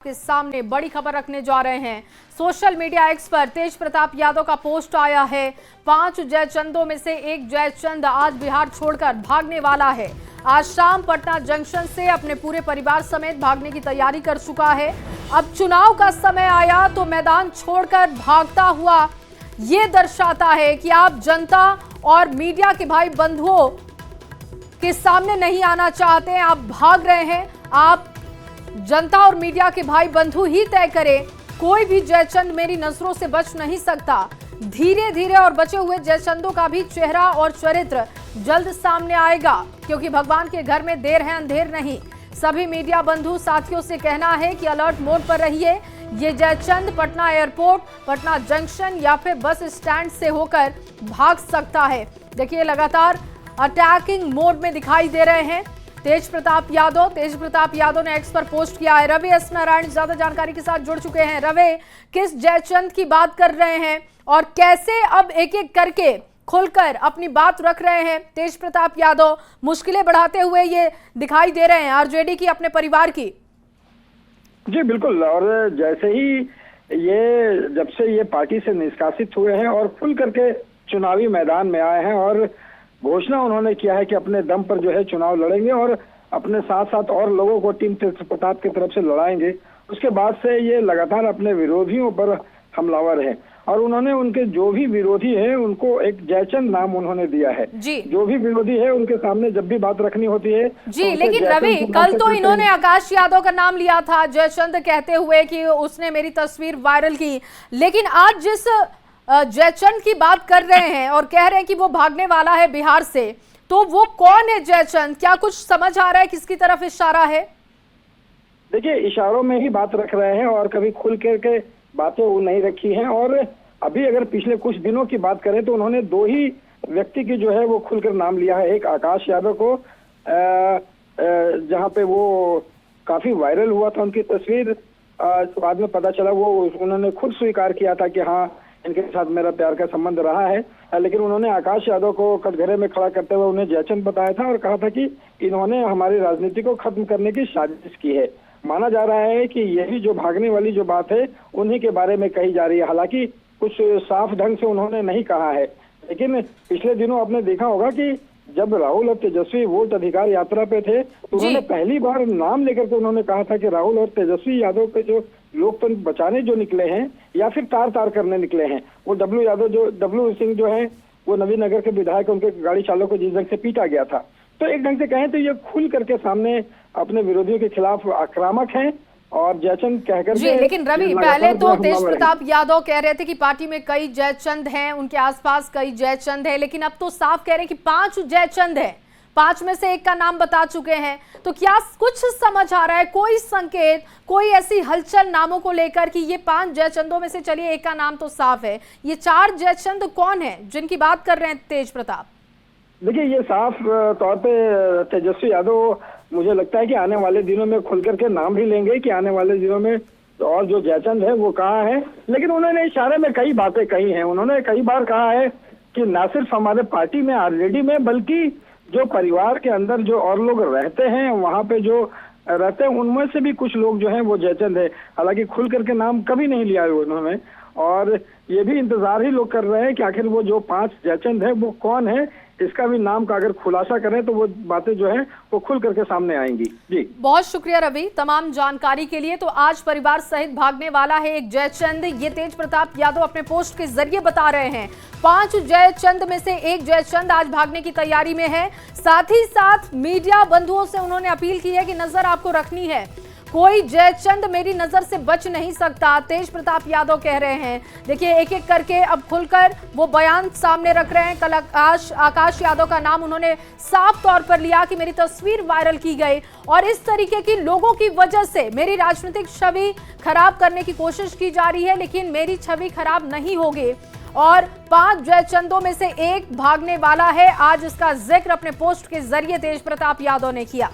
के सामने बड़ी खबर रखने जा रहे हैं। सोशल मीडिया एक्स पर तेज प्रताप यादव का पोस्ट आया है। 5 जयचंदों में से एक जयचंद आज बिहार छोड़कर भागने वाला है। आज शाम पटना जंक्शन से अपने पूरे परिवार समेत भागने की तैयारी कर चुका है। अब चुनाव का समय आया तो मैदान छोड़कर भागता हुआ ये दर्शाता है कि आप जनता और मीडिया के भाई बंधुओं के सामने नहीं आना चाहते, आप भाग रहे हैं। आप जनता और मीडिया के भाई बंधु ही तय करें। कोई भी जयचंद मेरी नजरों से बच नहीं सकता। धीरे धीरे और बचे हुए जयचंदों का भी चेहरा और चरित्र जल्द सामने आएगा, क्योंकि भगवान के घर में देर है अंधेर नहीं। सभी मीडिया बंधु साथियों से कहना है कि अलर्ट मोड पर रहिए। ये जयचंद पटना एयरपोर्ट, पटना जंक्शन या फिर बस स्टैंड से होकर भाग सकता है। देखिए लगातार अटैकिंग मोड में दिखाई दे रहे हैं तेज प्रताप यादव ने एक्स पर पोस्ट किया है। रवि एस नारायण ज्यादा जानकारी के साथ जुड़ चुके हैं। रवि, किस जयचंद की बात कर रहे हैं और कैसे अब एक एक करके खुलकर अपनी बात रख रहे हैं तेज प्रताप यादव? मुश्किलें बढ़ाते हुए ये दिखाई दे रहे हैं आरजेडी की, अपने परिवार की। जी बिल्कुल, और जैसे ही जब से ये पार्टी से निष्कासित हुए हैं और खुल करके चुनावी मैदान में आए हैं और घोषणा उन्होंने किया है कि अपने दम पर जो है चुनाव लड़ेंगे और अपने साथ साथ और लोगों को टीम तेज प्रताप की तरफ से लड़ाएंगे, उसके बाद से ये लगातार अपने विरोधियों पर हमलावर है। और उन्होंने उनके जो भी विरोधी हैं उनको एक जयचंद नाम उन्होंने दिया है। जी, जो भी विरोधी है उनके सामने जब भी बात रखनी होती है जी। लेकिन रवि, कल तो इन्होंने आकाश यादव का नाम लिया था जयचंद कहते हुए कि उसने मेरी तस्वीर वायरल की, लेकिन आज जिस जयचंद की बात कर रहे हैं और कह रहे हैं कि वो भागने वाला है बिहार से, तो वो कौन है जयचंद? क्या कुछ समझ आ रहा है किसकी तरफ इशारा है? देखिए, इशारों में ही बात रख रहे हैं और कभी खुल करके बातें वो नहीं रखी हैं। और अभी अगर पिछले कुछ दिनों की बात करें तो उन्होंने 2 ही व्यक्ति की जो है वो खुलकर नाम लिया है। एक आकाश यादव को, जहां पे वो काफी वायरल हुआ था उनकी तस्वीर, बाद में पता चला वो उन्होंने खुद स्वीकार किया था कि हाँ इनके साथ मेरा प्यार का संबंध रहा है। लेकिन उन्होंने आकाश यादव को कटघरे में खड़ा करते हुए उन्हें जयचंद बताया था और कहा था कि इन्होंने हमारी राजनीति को खत्म करने की साजिश की है। माना जा रहा है कि यही जो भागने वाली जो बात है उन्हीं के बारे में कही जा रही है। हालांकि कुछ साफ ढंग से उन्होंने नहीं कहा है, लेकिन पिछले दिनों आपने देखा होगा कि जब राहुल और तेजस्वी वोट अधिकार यात्रा पे थे तो उन्होंने पहली बार नाम लेकर के उन्होंने कहा था कि राहुल और तेजस्वी यादव पे जो लोकतंत्र बचाने जो निकले हैं या फिर तार तार करने निकले हैं, वो डब्ल्यू सिंह जो है वो नवीनगर के विधायक, उनके गाड़ी चालक को जिस ढंग से पीटा गया था। तो एक ढंग से कहें तो ये खुल करके सामने अपने विरोधियों के खिलाफ आक्रामक हैं और जयचंद कहकर जी। लेकिन रवि, पहले तो तेज प्रताप यादव कह रहे थे कि पार्टी में कई जयचंद हैं, उनके आसपास कई जयचंद हैं, लेकिन अब तो साफ कह रहे हैं कि 5 जयचंद हैं। 5 में से एक का नाम बता चुके हैं। तो क्या कुछ समझ आ रहा है, कोई संकेत, कोई ऐसी हलचल नामों को लेकर कि ये 5 जयचंदों में से चलिए एक का नाम तो साफ है, ये 4 जयचंद कौन है जिनकी बात कर रहे हैं तेज प्रताप? देखिए, ये साफ तौर पे तेजस्वी यादव मुझे लगता है कि आने वाले दिनों में खुल करके नाम भी लेंगे कि आने वाले दिनों में और जो जयचंद है वो कहाँ है। लेकिन उन्होंने इशारे में कई बातें कही हैं। उन्होंने कई बार कहा है कि न सिर्फ हमारे पार्टी में आरजेडी में बल्कि जो परिवार के अंदर जो और लोग रहते हैं वहां पे जो रहते हैं उनमें से भी कुछ लोग जो हैं वो जयचंद है। हालांकि खुल करके नाम कभी नहीं लिया है उन्होंने, और ये भी इंतजार ही लोग कर रहे हैं कि आखिर वो जो 5 जयचंद है वो कौन है। इसका भी नाम का अगर खुलासा करें तो वो बातें जो है वो खुल करके सामने आएंगी। जी, बहुत शुक्रिया रवि तमाम जानकारी के लिए। तो आज परिवार सहित भागने वाला है एक जयचंद, ये तेज प्रताप यादव अपने पोस्ट के जरिए बता रहे हैं। 5 जयचंद में से एक जयचंद आज भागने की तैयारी में है। साथ ही साथ मीडिया बंधुओं से उन्होंने अपील की है कि नजर आपको रखनी है, कोई जयचंद मेरी नजर से बच नहीं सकता, तेज प्रताप यादव कह रहे हैं। देखिए एक एक करके अब खुलकर वो बयान सामने रख रहे हैं। कल आकाश यादव का नाम उन्होंने साफ तौर पर लिया कि मेरी तस्वीर वायरल की गई और इस तरीके की लोगों की वजह से मेरी राजनीतिक छवि खराब करने की कोशिश की जा रही है, लेकिन मेरी छवि खराब नहीं होगी। और 5 जयचंदों में से एक भागने वाला है। आज इसका जिक्र अपने पोस्ट के जरिए तेज प्रताप यादव ने किया।